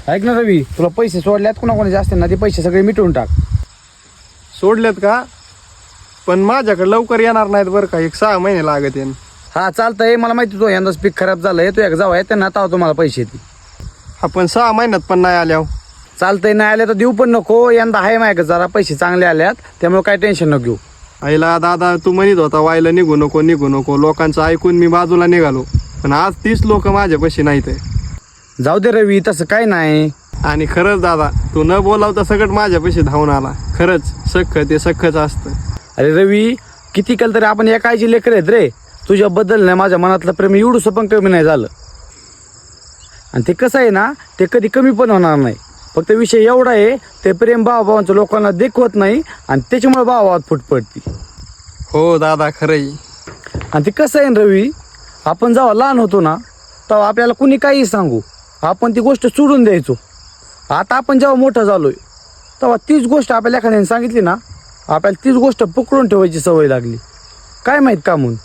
ऐक ना रवी, तुला पैसे सोडल्यात कोणाकोणी जास्त ना ते पैसे सगळे मिटवून टाक. सोडलेत का? पण माझ्याकडे लवकर येणार नाहीत बरं का, 1-6 महिने लागत येईन. हा चालतंय, मला माहिती तो यंदाच पीक खराब झालंय, तू एक जाऊ त्यांना आता तुम्हाला पैसे येते. आपण 6 महिन्यात पण नाही आल्यावर. चालतंय, नाही आले तर देऊ पण नको. यंदा आहे माझ्या जरा पैसे चांगले आल्यात, त्यामुळे काय टेन्शन नको घेऊ. आईला दादा तू म्हणत होता वायला निघू नको, लोकांचं ऐकून मी बाजूला निघालो. पण आज 30 लोक माझ्यापाशी नाहीत. जाऊ दे रवी, तसं काय नाही. आणि खरंच दादा तू न बोलावता सगळं माझ्यापाशी धावून आला. खरंच सख्ख ते सख्खच असतं. अरे रवी, किती केलं तरी आपण एका आईची लेकर आहेत रे. तुझ्याबद्दल नाही माझ्या मनातलं प्रेम एवढंसं पण कमी नाही झालं. आणि ते कसं आहे ना, ते कधी कमी पण होणार नाही. फक्त विषय एवढा आहे, ते प्रेम भावाभावांचं लोकांना देखवत नाही आणि त्याच्यामुळे भावाभावात फूट पडती. हो दादा खरंय. आणि ते कसं आहे ना रवी, आपण जेव्हा लहान होतो ना तेव्हा आपल्याला कुणी काही सांगू, आपण ती गोष्ट सोडून द्यायचो. आता आपण जेव्हा मोठं झालोय तेव्हा तीच गोष्ट आपल्याला एखाद्याने सांगितली ना, आपल्याला तीच गोष्ट पकडून ठेवायची सवय लागली. काय माहीत का म्हणून.